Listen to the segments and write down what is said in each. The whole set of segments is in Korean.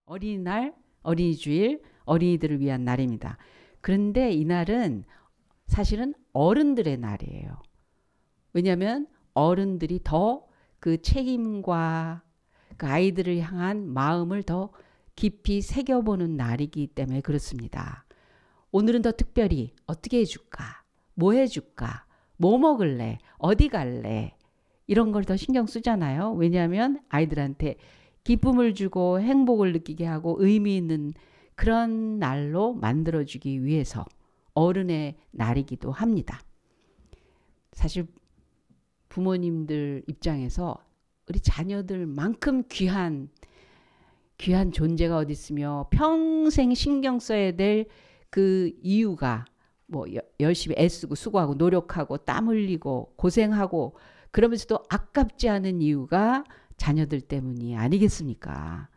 어린이날, 어린이주일, 어린이들을 위한 날입니다. 그런데 이날은 사실은 어른들의 날이에요. 왜냐하면 어른들이 더 그 책임과 그 아이들을 향한 마음을 더 깊이 새겨보는 날이기 때문에 그렇습니다. 오늘은 더 특별히 어떻게 해줄까? 뭐 해줄까? 뭐 먹을래? 어디 갈래? 이런 걸 더 신경 쓰잖아요. 왜냐하면 아이들한테 기쁨을 주고 행복을 느끼게 하고 의미 있는 그런 날로 만들어주기 위해서 어른의 날이기도 합니다. 사실 부모님들 입장에서 우리 자녀들만큼 귀한 존재가 어디 있으며 평생 신경 써야 될 그 이유가 뭐 열심히 애쓰고 수고하고 노력하고 땀 흘리고 고생하고 그러면서도 아깝지 않은 이유가 자녀들 때문이 아니겠습니까?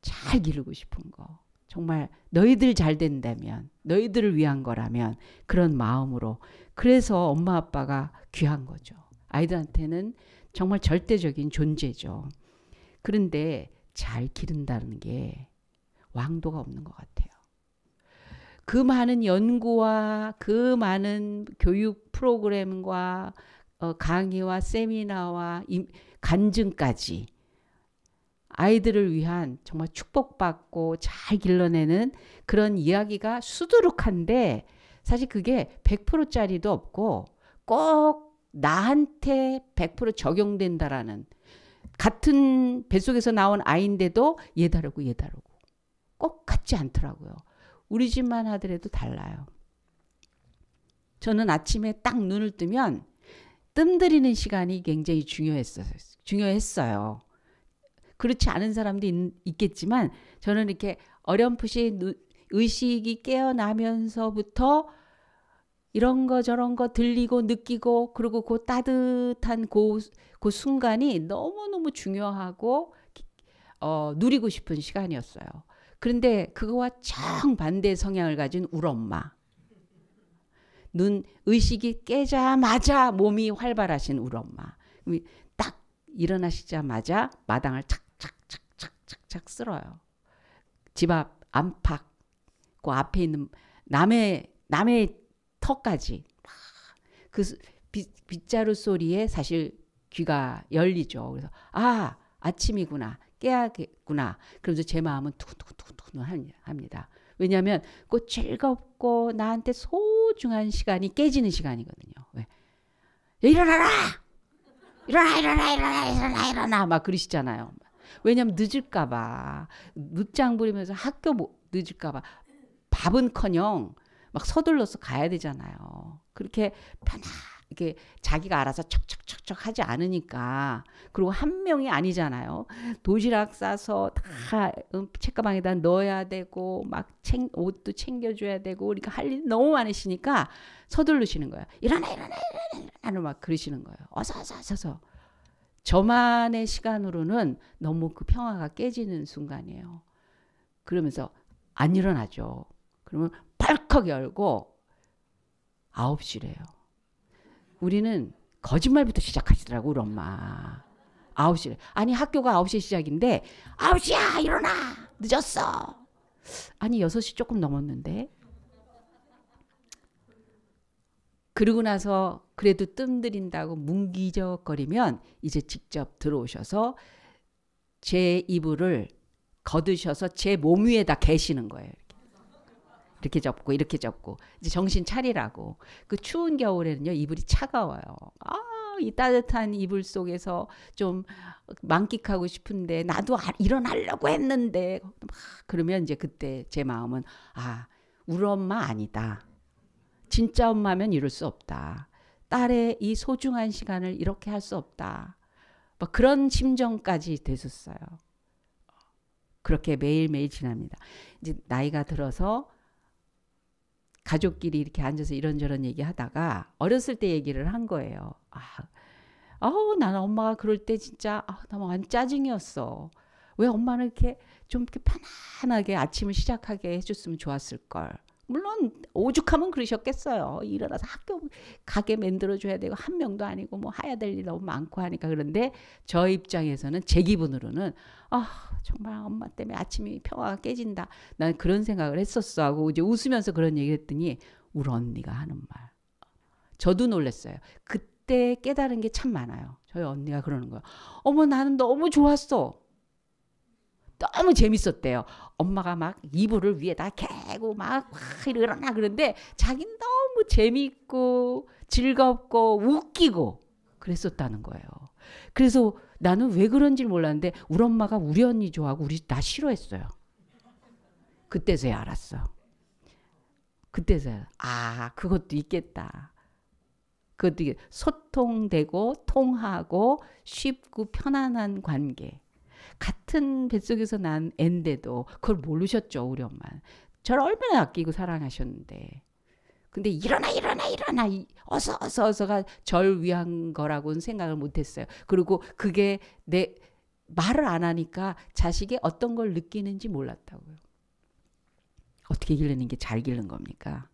잘 기르고 싶은 거. 정말 너희들 잘 된다면, 너희들을 위한 거라면 그런 마음으로. 그래서 엄마 아빠가 귀한 거죠. 아이들한테는 정말 절대적인 존재죠. 그런데 잘 기른다는 게 왕도가 없는 것 같아요. 그 많은 연구와 그 많은 교육 프로그램과 강의와 세미나와 간증까지 아이들을 위한 정말 축복받고 잘 길러내는 그런 이야기가 수두룩한데 사실 그게 100%짜리도 없고 꼭 나한테 100% 적용된다라는 같은 뱃속에서 나온 아이인데도 얘 다르고 꼭 같지 않더라고요. 우리 집만 하더라도 달라요. 저는 아침에 딱 눈을 뜨면 뜸들이는 시간이 굉장히 중요했어요. 그렇지 않은 사람도 있겠지만 저는 이렇게 어렴풋이 의식이 깨어나면서부터 이런 거 저런 거 들리고 느끼고 그리고 그 따뜻한 그 순간이 너무너무 중요하고 누리고 싶은 시간이었어요. 그런데 그거와 정반대 성향을 가진 우리 엄마. 의식이 깨자마자 몸이 활발하신 우리 엄마. 딱 일어나시자마자 마당을 착착 쓸어요. 집 앞 안팎 그 앞에 있는 남의 턱까지 그 빗자루 소리에 사실 귀가 열리죠. 그래서 아침이구나. 깨야겠구나. 그러면서 제 마음은 두근두근 합니다. 왜냐하면 그 즐겁고 나한테 소중한 시간이 깨지는 시간이거든요. 왜? 일어나라! 일어나! 막 그러시잖아요. 왜냐하면 늦을까봐. 늦장 부리면서 학교 늦을까봐. 밥은커녕 막 서둘러서 가야 되잖아요. 그렇게 편하게 자기가 알아서 척척척척 하지 않으니까. 그리고 한 명이 아니잖아요. 도시락 싸서 다 책가방에다 넣어야 되고 막 옷도 챙겨줘야 되고 그러니까 할 일이 너무 많으시니까 서두르시는 거예요. 일어나 막 그러시는 거예요. 어서. 저만의 시간으로는 너무 그 평화가 깨지는 순간이에요. 그러면서 안 일어나죠. 그러면 벌컥 열고 9시래요. 우리는 거짓말부터 시작하시더라고 우리 엄마. 9시래. 아니 학교가 9시 시작인데 9시야 일어나. 늦었어. 아니 6시 조금 넘었는데. 그러고 나서 그래도 뜸들인다고 뭉기적거리면 이제 직접 들어오셔서 제 이불을 걷으셔서 제 몸 위에다 계시는 거예요. 이렇게 접고 이제 정신 차리라고. 그 추운 겨울에는요 이불이 차가워요. 이 따뜻한 이불 속에서 좀 만끽하고 싶은데 나도 일어나려고 했는데 그러면 이제 그때 제 마음은 우리 엄마 아니다. 진짜 엄마면 이럴 수 없다. 딸의 이 소중한 시간을 이렇게 할 수 없다. 막 그런 심정까지 됐었어요. 그렇게 매일매일 지납니다. 이제 나이가 들어서 가족끼리 이렇게 앉아서 이런저런 얘기하다가 어렸을 때 얘기를 한 거예요. 나는 엄마가 그럴 때 진짜 너무 짜증이었어. 왜 엄마는 이렇게 좀 이렇게 편안하게 아침을 시작하게 해줬으면 좋았을 걸. 물론 오죽하면 그러셨겠어요. 일어나서 학교 가게 만들어줘야 되고 한 명도 아니고 뭐 해야 될 일 너무 많고 하니까. 그런데 저 입장에서는 제 기분으로는 정말 엄마 때문에 아침이 평화가 깨진다. 난 그런 생각을 했었어 하고 이제 웃으면서 그런 얘기를 했더니 우리 언니가 하는 말. 저도 놀랐어요. 그때 깨달은 게 참 많아요. 저희 언니가 그러는 거예요. 어머 나는 너무 좋았어. 너무 재밌었대요. 엄마가 막 이불을 위에다 개고 막 이러나 그런데 자기는 너무 재밌고 즐겁고 웃기고 그랬었다는 거예요. 그래서 나는 왜 그런지 몰랐는데 우리 엄마가 우리 언니 좋아하고 나 싫어했어요. 그때서야 알았어. 그때서야 그것도 있겠다. 그것도 소통되고 통하고 쉽고 편안한 관계. 같은 뱃속에서 난 앤데도 그걸 모르셨죠. 우리 엄마는. 저를 얼마나 아끼고 사랑하셨는데. 근데 일어나 어서가 절 위한 거라고는 생각을 못했어요. 그리고 그게 내 말을 안 하니까 자식이 어떤 걸 느끼는지 몰랐다고요. 어떻게 기르는 게 잘 기른 겁니까?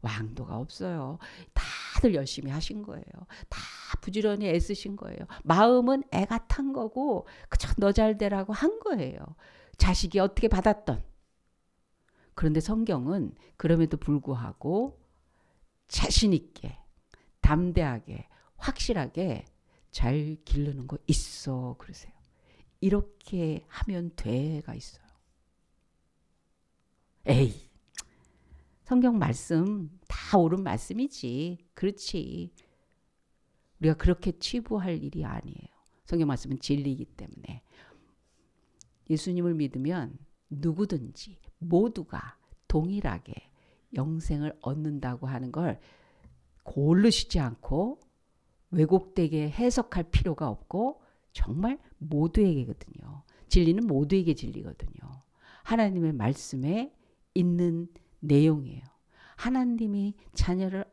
왕도가 없어요. 다들 열심히 하신 거예요. 다 부지런히 애쓰신 거예요. 마음은 애가 탄 거고 그저 너 잘 되라고 한 거예요. 자식이 어떻게 받았던. 그런데 성경은 그럼에도 불구하고 자신 있게 담대하게 확실하게 잘 기르는 거 있어 그러세요. 이렇게 하면 돼가 있어요. 에이 성경 말씀 다 옳은 말씀이지. 그렇지. 우리가 그렇게 치부할 일이 아니에요. 성경 말씀은 진리이기 때문에. 예수님을 믿으면 누구든지 모두가 동일하게 영생을 얻는다고 하는 걸 고르시지 않고 왜곡되게 해석할 필요가 없고 정말 모두에게거든요. 진리는 모두에게 진리거든요. 하나님의 말씀에 있는 내용이에요. 하나님이 자녀를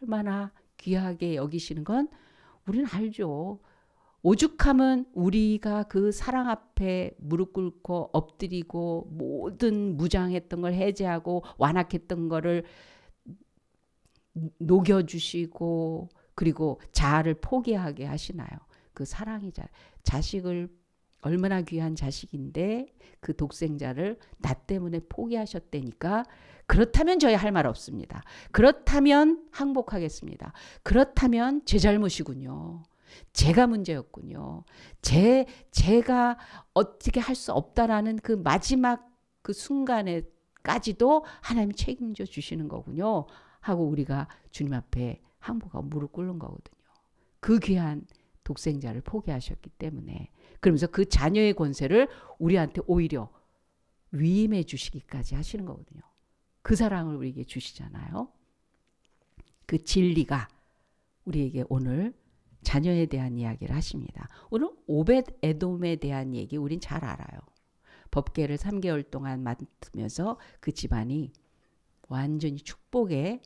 얼마나 귀하게 여기시는 건 우리는 알죠. 오죽하면 우리가 그 사랑 앞에 무릎 꿇고 엎드리고 모든 무장했던 걸 해제하고 완악했던 거를 녹여주시고 그리고 자아를 포기하게 하시나요? 그 사랑이 자식을 얼마나 귀한 자식인데 그 독생자를 나 때문에 포기하셨다니까. 그렇다면 저희 할 말 없습니다. 그렇다면 항복하겠습니다. 그렇다면 제 잘못이군요. 제가 문제였군요. 제가 어떻게 할 수 없다라는 그 마지막 그 순간에까지도 하나님이 책임져 주시는 거군요. 하고 우리가 주님 앞에 항복하고 무릎 꿇는 거거든요. 그 귀한 독생자를 포기하셨기 때문에. 그러면서 그 자녀의 권세를 우리한테 오히려 위임해 주시기까지 하시는 거거든요. 그 사랑을 우리에게 주시잖아요. 그 진리가 우리에게 오늘 자녀에 대한 이야기를 하십니다. 오늘 오벳 에돔에 대한 얘기 우린 잘 알아요. 법궤를 3개월 동안 맡으면서 그 집안이 완전히 축복의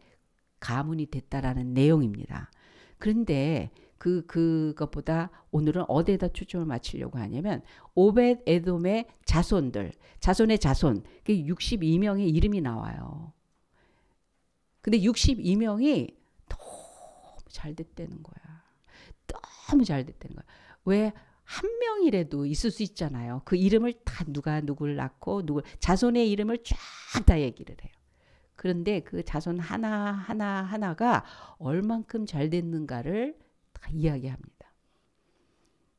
가문이 됐다라는 내용입니다. 그런데 그것보다 오늘은 어디에다 초점을 맞추려고 하냐면 오벳 에돔의 자손의 자손 62명의 이름이 나와요. 근데 62명이 너무 잘 됐다는 거야. 너무 잘 됐다는 거야. 왜 한 명이라도 있을 수 있잖아요. 그 이름을 다 누가 누굴 낳고 자손의 이름을 쫙 다 얘기를 해요. 그런데 그 자손 하나가 얼만큼 잘 됐는가를 다 이야기합니다.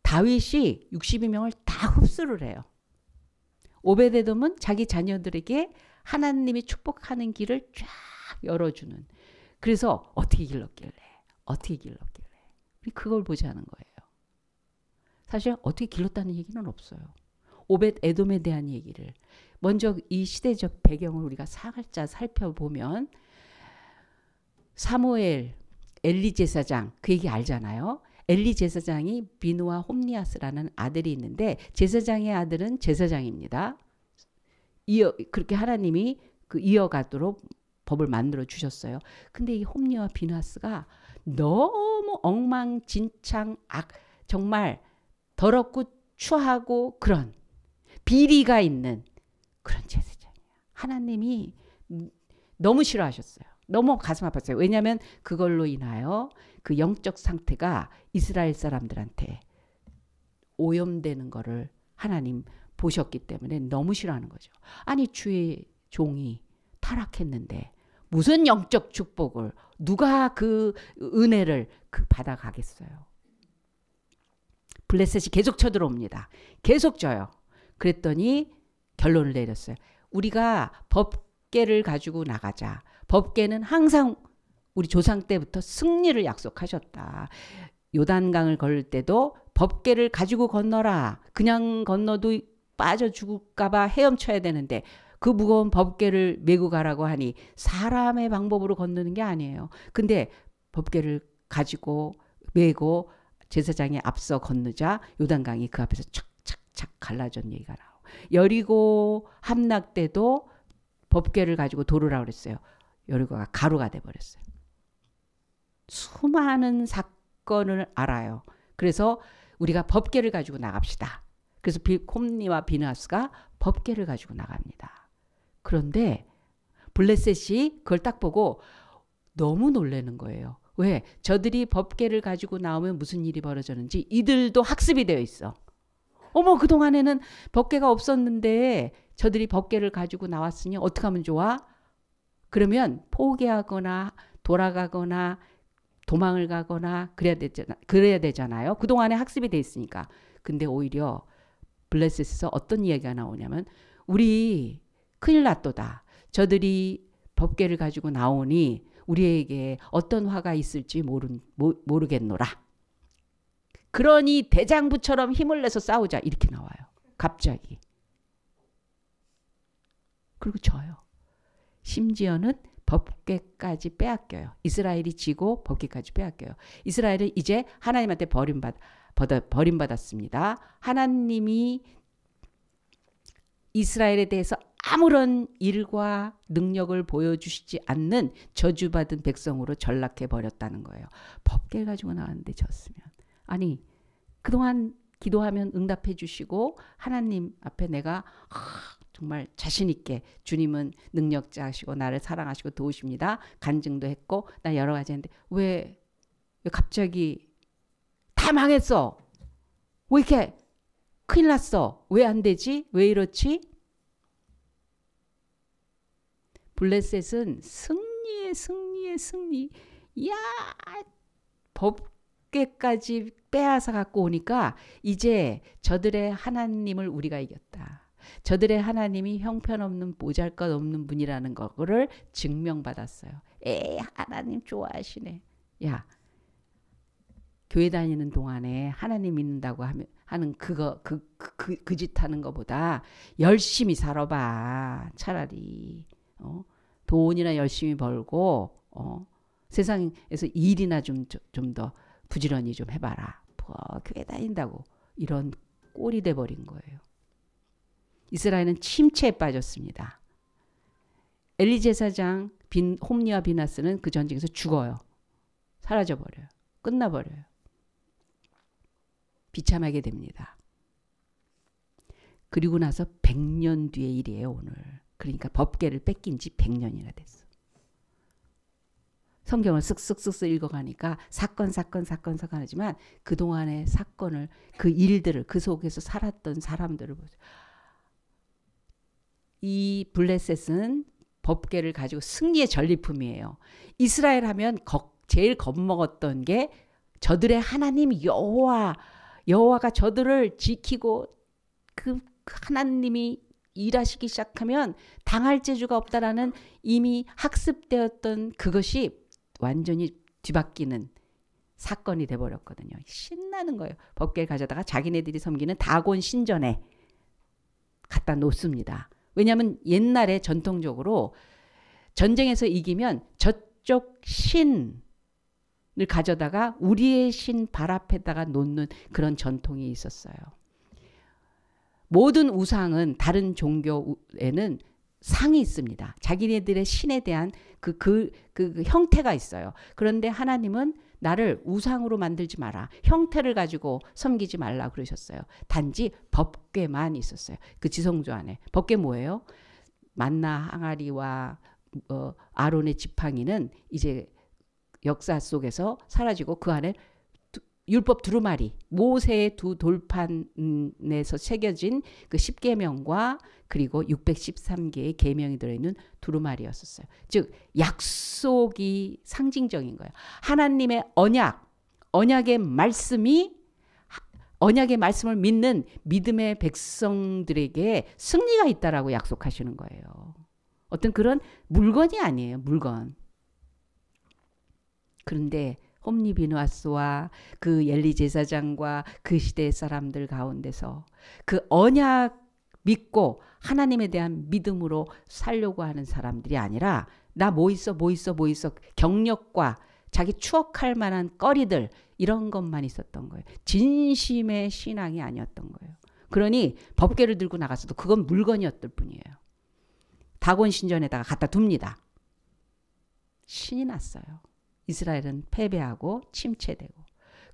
다윗이 62명을 다 흡수를 해요. 오벳에돔은 자기 자녀들에게 하나님이 축복하는 길을 쫙 열어주는. 그래서 어떻게 길렀길래 우리 그걸 보자는 거예요. 사실 어떻게 길렀다는 얘기는 없어요. 오벳 에돔에 대한 얘기를 먼저 이 시대적 배경을 우리가 살짝 살펴보면 사무엘 엘리 제사장 그 얘기 알잖아요. 엘리 제사장이 비누와 홈니아스라는 아들이 있는데 제사장의 아들은 제사장입니다. 그렇게 하나님이 이어가도록 법을 만들어 주셨어요. 근데 이 홈니와 비누아스가 너무 엉망진창 정말 더럽고 추하고 그런 비리가 있는 그런 제사장이야. 하나님이 너무 싫어하셨어요. 너무 가슴 아팠어요. 왜냐하면 그걸로 인하여 그 영적 상태가 이스라엘 사람들한테 오염되는 거를 하나님 보셨기 때문에 너무 싫어하는 거죠. 아니 주의 종이 타락했는데 무슨 영적 축복을 누가 그 은혜를 받아가겠어요. 블레셋이 계속 쳐들어옵니다. 계속 져요. 그랬더니 결론을 내렸어요. 우리가 법궤를 가지고 나가자. 법궤는 항상 우리 조상 때부터 승리를 약속하셨다. 요단강을 걸을 때도 법궤를 가지고 건너라. 그냥 건너도 빠져 죽을까 봐 헤엄쳐야 되는데 그 무거운 법궤를 메고 가라고 하니 사람의 방법으로 건너는 게 아니에요. 근데 법궤를 가지고 메고 제사장이 앞서 건너자 요단강이 그 앞에서 착착착 갈라졌는 얘기가 나오고 여리고 함락 때도 법궤를 가지고 도르라고 그랬어요. 여리고가 가루가 돼버렸어요. 수많은 사건을 알아요. 그래서 우리가 법궤를 가지고 나갑시다. 그래서 홈니와 비나스가 법궤를 가지고 나갑니다. 그런데 블레셋이 그걸 딱 보고 너무 놀라는 거예요. 왜? 저들이 법궤를 가지고 나오면 무슨 일이 벌어졌는지 이들도 학습이 되어 있어. 어머 그동안에는 법궤가 없었는데 저들이 법궤를 가지고 나왔으니 어떻게 하면 좋아? 그러면 포기하거나 돌아가거나 도망을 가거나 그래야 되잖아요. 그동안에 학습이 돼 있으니까. 근데 오히려 블레셋에서 어떤 이야기가 나오냐면 우리 큰일 났도다. 저들이 법궤를 가지고 나오니 우리에게 어떤 화가 있을지 모르겠노라. 그러니 대장부처럼 힘을 내서 싸우자. 이렇게 나와요. 갑자기. 그리고 져요. 심지어는 법궤까지 빼앗겨요. 이스라엘이 지고 법궤까지 빼앗겨요. 이스라엘은 이제 하나님한테 버림받았습니다. 하나님이 이스라엘에 대해서 아무런 일과 능력을 보여주시지 않는 저주받은 백성으로 전락해 버렸다는 거예요. 법궤 가지고 나왔는데 졌으면. 아니 그동안 기도하면 응답해 주시고 하나님 앞에 내가 정말 자신 있게 주님은 능력자시고 나를 사랑하시고 도우십니다. 간증도 했고 나 여러 가지 했는데 왜 갑자기 다 망했어. 왜 이렇게 큰일 났어. 왜 안 되지? 왜 이렇지? 블레셋은 승리의 승리. 이야 법궤까지 빼앗아 갖고 오니까 이제 저들의 하나님을 우리가 이겼다. 저들의 하나님이 형편없는 보잘것없는 분이라는 거를 증명받았어요. 하나님 좋아하시네. 야 교회 다니는 동안에 하나님 믿는다고 하는 그거 그 짓 하는 거보다 열심히 살아봐. 차라리 돈이나 열심히 벌고 세상에서 일이나 좀 더 부지런히 좀 해봐라. 교회 다닌다고 이런 꼴이 돼버린 거예요. 이스라엘은 침체에 빠졌습니다. 엘리 제사장 홈니와 비나스는 그 전쟁에서 죽어요. 사라져버려요. 끝나버려요. 비참하게 됩니다. 그리고 나서 100년 뒤의 일이에요. 오늘. 그러니까 법궤를 뺏긴 지 100년이나 됐어. 성경을 쓱쓱쓱쓱 읽어가니까 사건 하지만 그동안의 사건을 그 일들을 그 속에서 살았던 사람들을 보세요. 이 블레셋은 법궤를 가지고 승리의 전리품이에요. 이스라엘 하면 제일 겁먹었던 게 저들의 하나님 여호와가 저들을 지키고 그 하나님이 일하시기 시작하면 당할 재주가 없다라는 이미 학습되었던 그것이 완전히 뒤바뀌는 사건이 돼버렸거든요. 신나는 거예요. 법궤를 가져다가 자기네들이 섬기는 다곤 신전에 갖다 놓습니다. 왜냐하면 옛날에 전통적으로 전쟁에서 이기면 저쪽 신을 가져다가 우리의 신 발 앞에다가 놓는 그런 전통이 있었어요. 모든 우상은 다른 종교에는 상이 있습니다. 자기네들의 신에 대한 그 형태가 있어요. 그런데 하나님은 나를 우상으로 만들지 마라. 형태를 가지고 섬기지 말라 그러셨어요. 단지 법궤만 있었어요. 그 지성소 안에. 법궤 뭐예요? 만나 항아리와 아론의 지팡이는 이제 역사 속에서 사라지고 그 안에 율법 두루마리, 모세의 두 돌판에서 새겨진 그 10계명과 그리고 613개의 계명이 들어있는 두루마리였었어요. 즉 약속이 상징적인 거예요. 하나님의 언약의 말씀을 믿는 믿음의 백성들에게 승리가 있다라고 약속하시는 거예요. 어떤 그런 물건이 아니에요. 물건. 그런데 홈리 비누아스와 그 엘리 제사장과 그 시대의 사람들 가운데서 그 언약 믿고 하나님에 대한 믿음으로 살려고 하는 사람들이 아니라 나 뭐 있어 경력과 자기 추억할 만한 거리들 이런 것만 있었던 거예요. 진심의 신앙이 아니었던 거예요. 그러니 법궤를 들고 나가서도 그건 물건이었을 뿐이에요. 다곤 신전에다가 갖다 둡니다. 신이 났어요. 이스라엘은 패배하고 침체되고.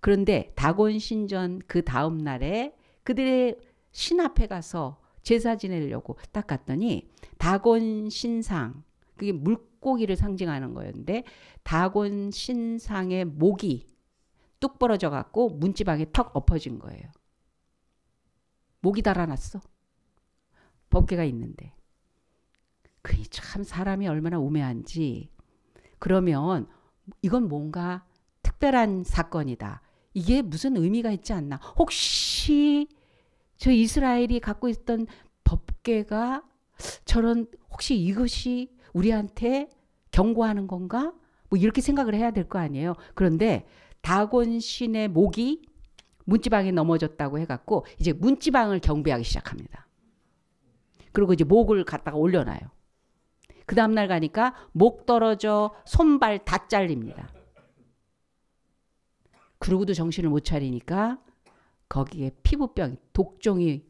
그런데 다곤 신전 그 다음 날에 그들의 신 앞에 가서 제사 지내려고 딱 갔더니 다곤 신상, 그게 물고기를 상징하는 거였는데 다곤 신상의 목이 뚝 벌어져 갖고 문지방에 턱 엎어진 거예요. 목이 달아났어. 법궤가 있는데. 그니 참 사람이 얼마나 우매한지. 그러면 이건 뭔가 특별한 사건이다. 이게 무슨 의미가 있지 않나. 혹시 저 이스라엘이 갖고 있던 법궤가 저런 혹시 이것이 우리한테 경고하는 건가? 뭐 이렇게 생각을 해야 될 거 아니에요. 그런데 다곤 신의 목이 문지방에 넘어졌다고 해갖고 이제 문지방을 경배하기 시작합니다. 그리고 이제 목을 갖다가 올려놔요. 그 다음날 가니까 목 떨어져 손발 다 잘립니다. 그러고도 정신을 못 차리니까 거기에 피부병, 독종이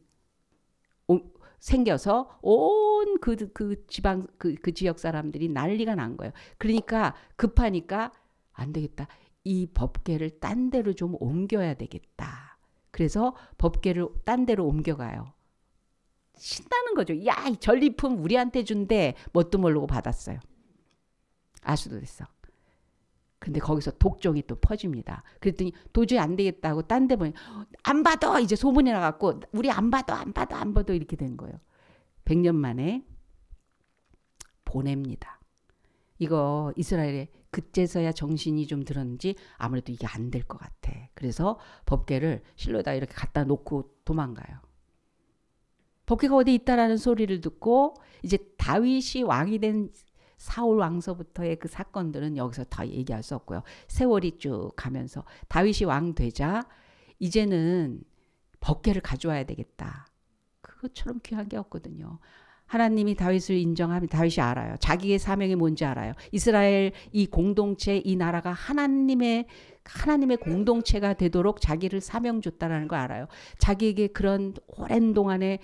생겨서 온 그 지방, 그 지역 사람들이 난리가 난 거예요. 그러니까 급하니까 안 되겠다. 이 법궤를 딴 데로 좀 옮겨야 되겠다. 그래서 법궤를 딴 데로 옮겨가요. 신나는 거죠. 야, 이 전리품 우리한테 준대. 뭣도 모르고 받았어요. 아수도 됐어. 근데 거기서 독종이 또 퍼집니다. 그랬더니 도저히 안 되겠다고 딴 데 보니 안 받아. 이제 소문이 나갖고 우리 안 받아 이렇게 된 거예요. 100년 만에 보냅니다. 이거 이스라엘에 그때서야 정신이 좀 들었는지 아무래도 이게 안 될 것 같아. 그래서 법궤를 실로에다 이렇게 갖다 놓고 도망가요. 법궤가 어디 있다라는 소리를 듣고 이제 다윗이 왕이 된 사울 왕서부터의 그 사건들은 여기서 다 얘기할 수 없고요. 세월이 쭉 가면서 다윗이 왕 되자 이제는 법궤를 가져와야 되겠다. 그것처럼 귀한 게 없거든요. 하나님이 다윗을 인정하면 다윗이 알아요. 자기의 사명이 뭔지 알아요. 이스라엘 이 공동체, 이 나라가 하나님의 공동체가 되도록 자기를 사명 줬다라는 걸 알아요. 자기에게 그런 오랜 동안의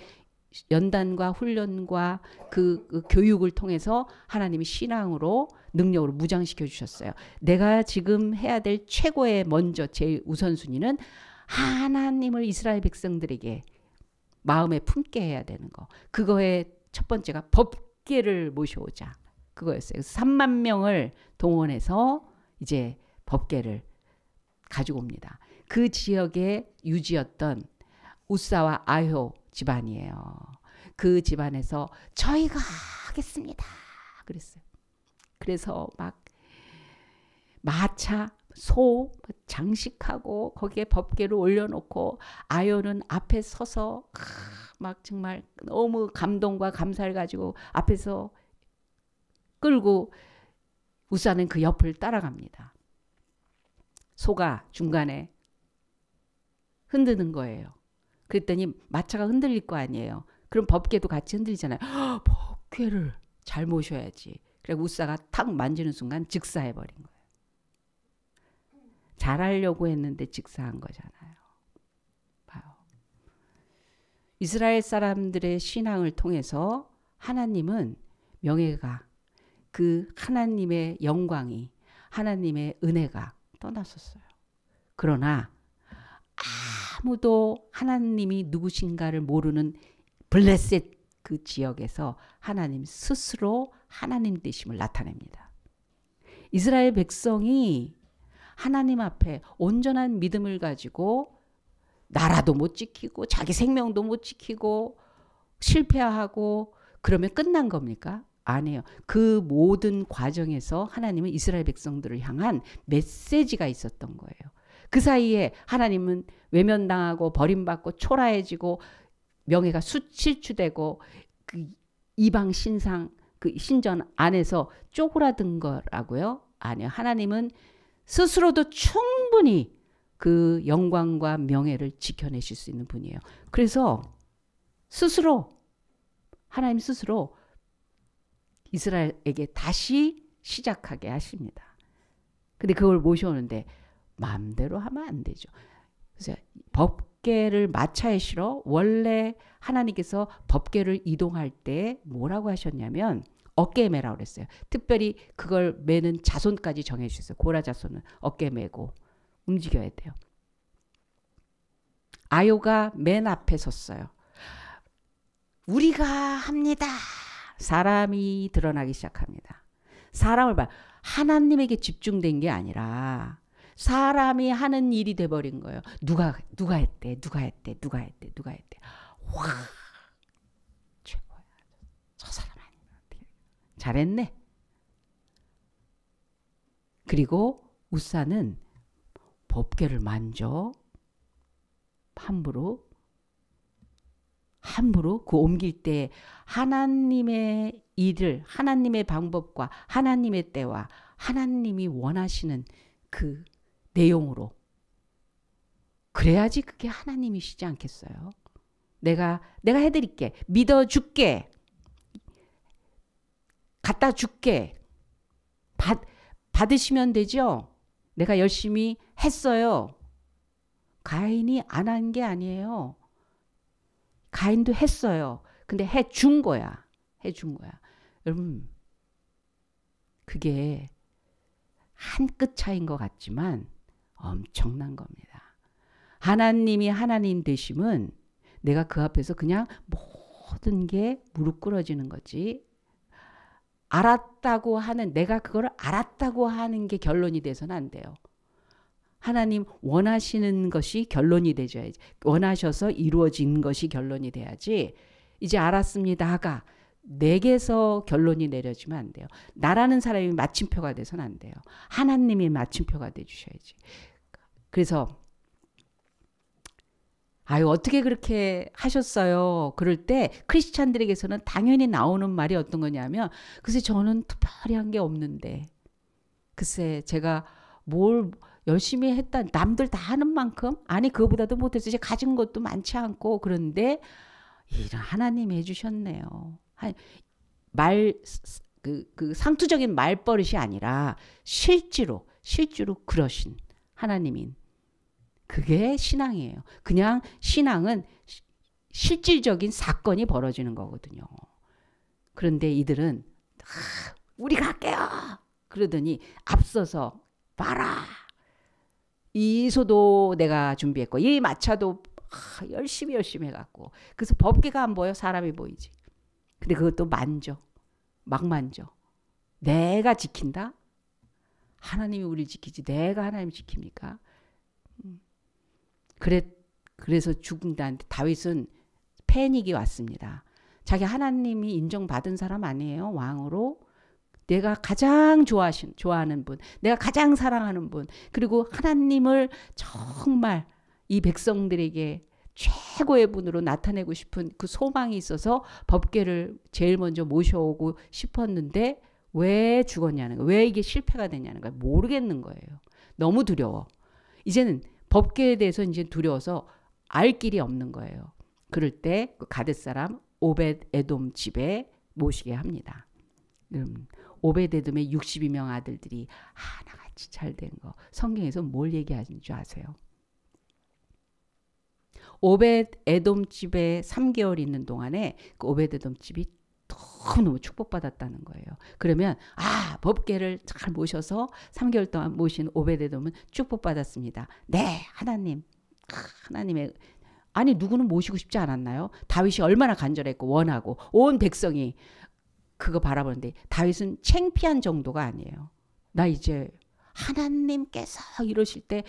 연단과 훈련과 그 교육을 통해서 하나님이 신앙으로 능력으로 무장시켜 주셨어요. 내가 지금 해야 될 최고의 먼저 제일 우선순위는 하나님을 이스라엘 백성들에게 마음에 품게 해야 되는 거. 그거의 첫 번째가 법궤를 모셔오자. 그거였어요. 3만 명을 동원해서 이제 법궤를 가지고 옵니다. 그 지역에 유지였던 우사와 아효 집안이에요. 그 집안에서 저희가 하겠습니다. 그랬어요. 그래서 막 마차, 소 장식하고 거기에 법궤를 올려놓고 아효는 앞에 서서 막 정말 너무 감동과 감사를 가지고 앞에서 끌고 우사는 그 옆을 따라갑니다. 소가 중간에 흔드는 거예요. 그랬더니 마차가 흔들릴 거 아니에요. 그럼 법궤도 같이 흔들리잖아요. 법궤를 잘 모셔야지. 그래서 우사가 탁 만지는 순간 즉사해버린 거예요. 잘하려고 했는데 즉사한 거잖아요. 봐요. 이스라엘 사람들의 신앙을 통해서 하나님은 명예가, 그 하나님의 영광이, 하나님의 은혜가 떠났었어요. 그러나 아무도 하나님이 누구신가를 모르는 블레셋 그 지역에서 하나님 스스로 하나님 되심을 나타냅니다. 이스라엘 백성이 하나님 앞에 온전한 믿음을 가지고 나라도 못 지키고 자기 생명도 못 지키고 실패하고 그러면 끝난 겁니까? 아니에요. 그 모든 과정에서 하나님은 이스라엘 백성들을 향한 메시지가 있었던 거예요. 그 사이에 하나님은 외면당하고 버림받고 초라해지고 명예가 실추되고 그 이방 신상 그 신전 안에서 쪼그라든 거라고요? 아니요. 하나님은 스스로도 충분히 그 영광과 명예를 지켜내실 수 있는 분이에요. 그래서 하나님 스스로 이스라엘에게 다시 시작하게 하십니다. 근데 그걸 모셔오는데 마음대로 하면 안 되죠. 그래서 법궤를 마차에 실어 원래 하나님께서 법궤를 이동할 때 뭐라고 하셨냐면 어깨에 매라고 그랬어요. 특별히 그걸 매는 자손까지 정해주셨어요. 고라 자손은 어깨에 매고 움직여야 돼요. 아요가 맨 앞에 섰어요. 우리가 합니다. 사람이 드러나기 시작합니다. 사람을 봐. 하나님에게 집중된 게 아니라 사람이 하는 일이 돼버린 거예요. 누가 했대. 와, 최고야. 저 사람 아니면 잘했네. 그리고 우사는 법궤를 만져 함부로 그 옮길 때 하나님의 일을 하나님의 방법과 하나님의 때와 하나님이 원하시는 그 내용으로 그래야지 그게 하나님이시지 않겠어요? 내가 해드릴게. 믿어줄게. 갖다 줄게. 받으시면 되죠? 내가 열심히 했어요. 가인이 안 한 게 아니에요. 가인도 했어요. 근데 해준 거야. 여러분, 그게 한 끗 차이인 것 같지만 엄청난 겁니다. 하나님이 하나님 되심은 내가 그 앞에서 그냥 모든 게 무릎 꿇어지는 거지. 내가 그걸 알았다고 하는 게 결론이 돼서는 안 돼요. 하나님 원하시는 것이 결론이 되줘야지. 원하셔서 이루어진 것이 결론이 돼야지. 이제 알았습니다가 내게서 결론이 내려지면 안 돼요. 나라는 사람이 마침표가 돼서는 안 돼요. 하나님이 마침표가 돼주셔야지. 그래서 어떻게 그렇게 하셨어요? 그럴 때 크리스찬들에게서는 당연히 나오는 말이 어떤 거냐면 글쎄 저는 특별히 한 게 없는데 글쎄 제가 뭘 열심히 했다. 남들 다 하는 만큼 아니 그거보다도 못해서 이제 가진 것도 많지 않고 그런데 이런 하나님이 해주셨네요. 그 상투적인 말버릇이 아니라 실제로 그러신 하나님인 그게 신앙이에요. 그냥 신앙은 실질적인 사건이 벌어지는 거거든요. 그런데 이들은 우리가 할게요. 그러더니 앞서서 봐라. 이 소도 내가 준비했고 이 마차도 열심히 해갖고 그래서 법궤가 안 보여. 사람이 보이지. 근데 그것도 막 만져. 내가 지킨다? 하나님이 우리를 지키지 내가 하나님 지킵니까? 그래서 죽은다는데 다윗은 패닉이 왔습니다. 자기 하나님이 인정받은 사람 아니에요. 왕으로. 내가 가장 좋아하는 분, 내가 가장 사랑하는 분, 그리고 하나님을 정말 이 백성들에게 최고의 분으로 나타내고 싶은 그 소망이 있어서 법궤를 제일 먼저 모셔오고 싶었는데 왜 죽었냐는 거예요. 왜 이게 실패가 됐냐는 거예요. 모르겠는 거예요. 너무 두려워. 이제는 법궤에 대해서 이제 두려워서 알 길이 없는 거예요. 그럴 때 그 가뎃 사람 오벳 에돔 집에 모시게 합니다. 오벳 에돔의 62명 아들들이 하나같이 잘된 거 성경에서 뭘 얘기하는 줄 아세요? 오벳 에돔 집에 3개월 있는 동안에 그 오벳 에돔 집이 너무 축복받았다는 거예요. 그러면 법궤를 잘 모셔서 3개월 동안 모신 오벳 에돔은 축복받았습니다. 네, 하나님의 아니 누구는 모시고 싶지 않았나요? 다윗이 얼마나 간절했고 원하고 온 백성이 그거 바라보는데 다윗은 창피한 정도가 아니에요. 나 이제 하나님께서 이러실 때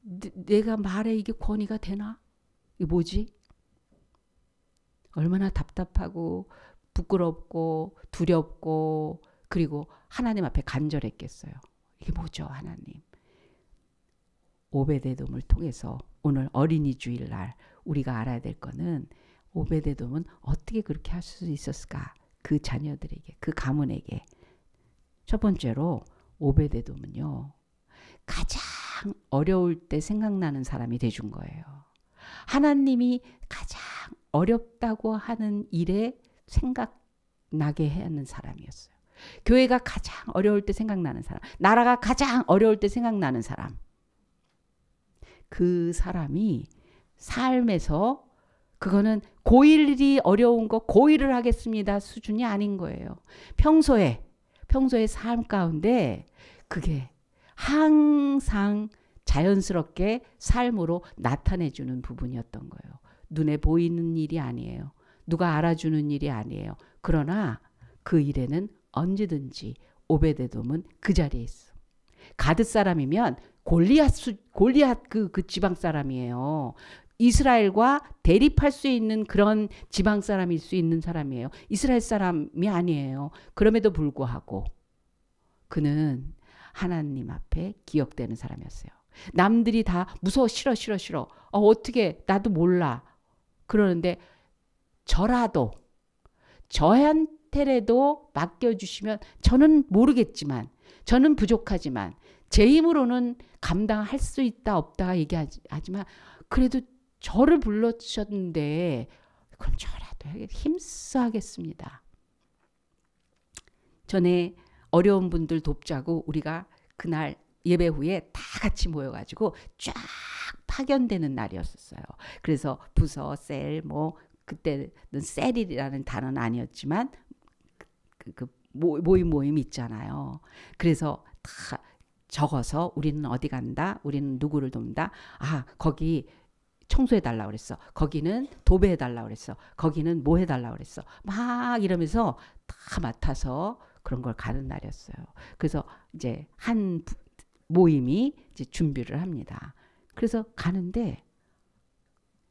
내가 말해 이게 권위가 되나? 이게 뭐지? 얼마나 답답하고 부끄럽고 두렵고 그리고 하나님 앞에 간절했겠어요. 이게 뭐죠, 하나님? 오베데돔을 통해서 오늘 어린이 주일날 우리가 알아야 될 거는 오베데돔은 어떻게 그렇게 할 수 있었을까? 그 자녀들에게, 그 가문에게. 첫 번째로 오베데돔은요, 가장 어려울 때 생각나는 사람이 돼준 거예요. 하나님이 가장 어렵다고 하는 일에 생각나게 하는 사람이었어요. 교회가 가장 어려울 때 생각나는 사람, 나라가 가장 어려울 때 생각나는 사람. 그 사람이 삶에서 그거는 고1이 어려운 거 고1을 하겠습니다 수준이 아닌 거예요. 평소에 삶 가운데 그게 항상 자연스럽게 삶으로 나타내주는 부분이었던 거예요. 눈에 보이는 일이 아니에요. 누가 알아주는 일이 아니에요. 그러나 그 일에는 언제든지 오베데돔은 그 자리에 있어. 가드 사람이면 골리앗 그 지방 사람이에요. 이스라엘과 대립할 수 있는 그런 지방 사람일 수 있는 사람이에요. 이스라엘 사람이 아니에요. 그럼에도 불구하고 그는 하나님 앞에 기억되는 사람이었어요. 남들이 다 무서워 싫어. 어떻게 나도 몰라. 그러는데 저한테라도 맡겨주시면 저는 모르겠지만 저는 부족하지만 제 힘으로는 감당할 수 있다 없다 얘기하지만 그래도 저를 불러주셨는데 그럼 저라도 힘써 하겠습니다. 전에 어려운 분들 돕자고 우리가 그날 예배 후에 다 같이 모여가지고 쫙 파견되는 날이었어요. 그래서 부서, 셀, 그때는 셀이라는 단어는 아니었지만 모임 있잖아요. 그래서 다 적어서 우리는 어디 간다, 우리는 누구를 돕는다. 거기 청소해달라고 그랬어. 거기는 도배해달라고 그랬어. 거기는 뭐 해달라고 그랬어. 막 이러면서 다 맡아서 그런 걸 가는 날이었어요. 그래서 이제 한 모임이 이제 준비를 합니다. 그래서 가는데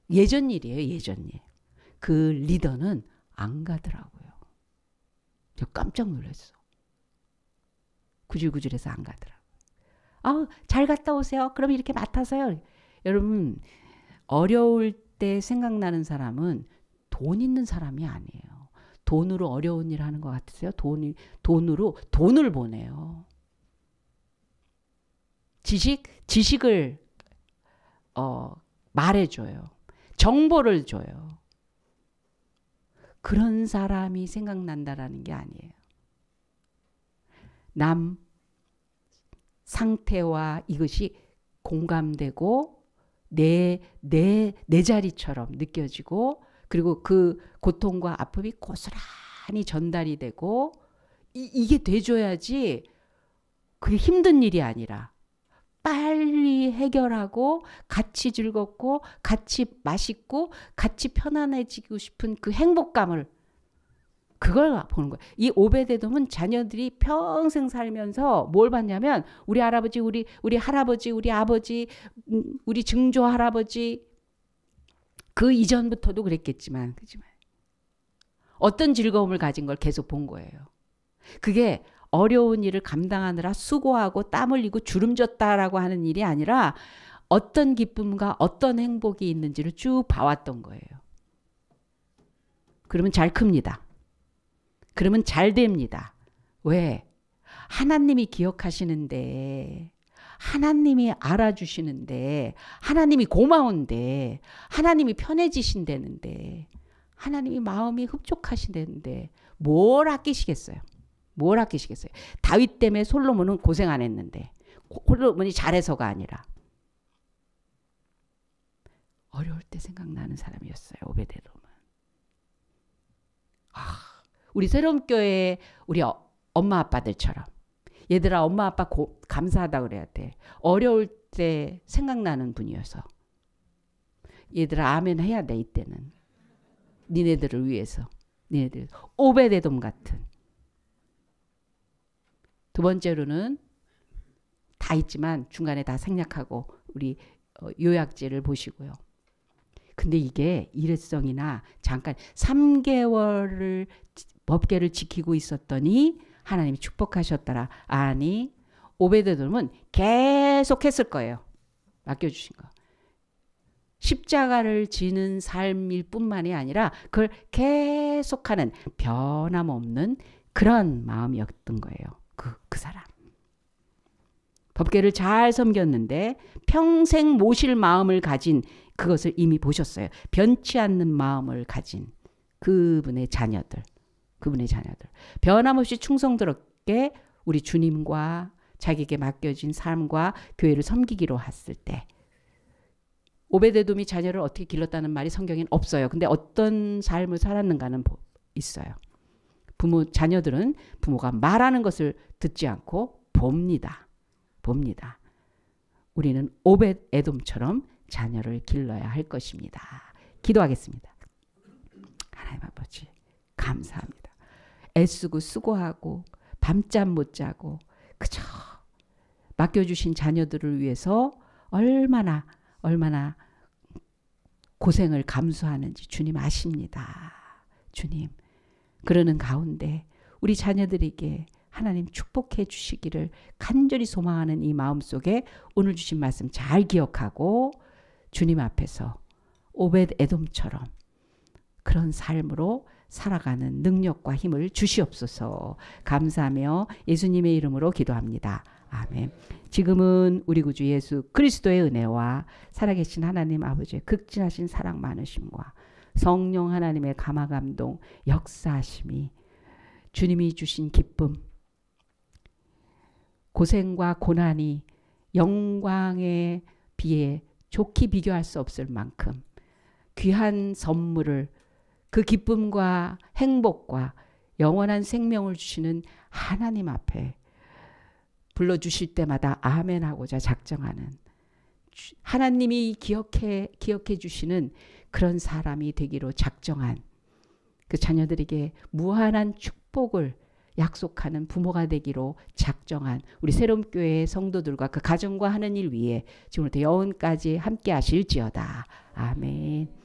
예전 일이에요. 예전 일. 그 리더는 안 가더라고요. 저 깜짝 놀랐어. 구질구질해서 안 가더라고요. 잘 갔다 오세요. 그럼 이렇게 맡아서요. 여러분 어려울 때 생각나는 사람은 돈 있는 사람이 아니에요. 돈으로 어려운 일 하는 것 같으세요? 돈으로 돈을 보내요. 지식을 말해줘요. 정보를 줘요. 그런 사람이 생각난다라는 게 아니에요. 남 상태와 이것이 공감되고 내 자리처럼 느껴지고 그리고 그 고통과 아픔이 고스란히 전달이 되고 이게 돼줘야지 그게 힘든 일이 아니라 빨리 해결하고 같이 즐겁고 같이 맛있고 같이 편안해지고 싶은 그 행복감을 그걸 보는 거예요. 이 오베데돔은 자녀들이 평생 살면서 뭘 봤냐면 우리 할아버지, 우리 할아버지, 우리 아버지, 우리 증조 할아버지 그 이전부터도 그랬겠지만 어떤 즐거움을 가진 걸 계속 본 거예요. 그게 어려운 일을 감당하느라 수고하고 땀 흘리고 주름졌다라고 하는 일이 아니라 어떤 기쁨과 어떤 행복이 있는지를 쭉 봐왔던 거예요. 그러면 잘 큽니다. 그러면 잘 됩니다. 왜? 하나님이 기억하시는데 하나님이 알아주시는데 하나님이 고마운데 하나님이 편해지신다는데 하나님이 마음이 흡족하신다는데 뭘 아끼시겠어요? 뭘 아끼시겠어요? 다윗 때문에 솔로몬은 고생 안 했는데 솔로몬이 잘해서가 아니라 어려울 때 생각나는 사람이었어요. 오베데돔은. 우리 새롬교회 우리 엄마 아빠들처럼 얘들아 엄마 아빠 감사하다 그래야 돼. 어려울 때 생각나는 분이어서 얘들아 아멘 해야 돼. 이때는 니네들을 위해서 니네들 오베데돔 같은 두 번째로는 다 있지만 중간에 다 생략하고 우리 요약지를 보시고요. 근데 이게 일회성이나 잠깐 3개월을 법궤를 지키고 있었더니 하나님이 축복하셨더라. 아니, 오베드돔은 계속 했을 거예요. 맡겨주신 거. 십자가를 지는 삶일 뿐만이 아니라 그걸 계속하는 변함없는 그런 마음이었던 거예요. 그 사람. 법궤를 잘 섬겼는데 평생 모실 마음을 가진 그것을 이미 보셨어요. 변치 않는 마음을 가진 그분의 자녀들. 변함없이 충성스럽게 우리 주님과 자기에게 맡겨진 삶과 교회를 섬기기로 했을 때 오베데돔이 자녀를 어떻게 길렀다는 말이 성경에는 없어요. 근데 어떤 삶을 살았는가는 있어요. 자녀들은 부모가 말하는 것을 듣지 않고 봅니다. 우리는 오벳에돔처럼 자녀를 길러야 할 것입니다. 기도하겠습니다. 하나님 아버지 감사합니다. 애쓰고 수고하고 밤잠 못 자고 그저 맡겨주신 자녀들을 위해서 얼마나 고생을 감수하는지 주님 아십니다. 주님 그러는 가운데 우리 자녀들에게 하나님 축복해 주시기를 간절히 소망하는 이 마음속에 오늘 주신 말씀 잘 기억하고 주님 앞에서 오벳에돔처럼 그런 삶으로 살아가는 능력과 힘을 주시옵소서. 감사하며 예수님의 이름으로 기도합니다. 아멘. 지금은 우리 구주 예수 그리스도의 은혜와 살아계신 하나님 아버지의 극진하신 사랑 많으심과 성령 하나님의 감화감동 역사하심이 주님이 주신 기쁨 고생과 고난이 영광에 비해 좋게 비교할 수 없을 만큼 귀한 선물을 그 기쁨과 행복과 영원한 생명을 주시는 하나님 앞에 불러주실 때마다 아멘 하고자 작정하는 하나님이 기억해 주시는 그런 사람이 되기로 작정한 그 자녀들에게 무한한 축복을 약속하는 부모가 되기로 작정한 우리 새롬교회의 성도들과 그 가정과 하는 일 위에 지금부터 영원까지 함께 하실지어다. 아멘.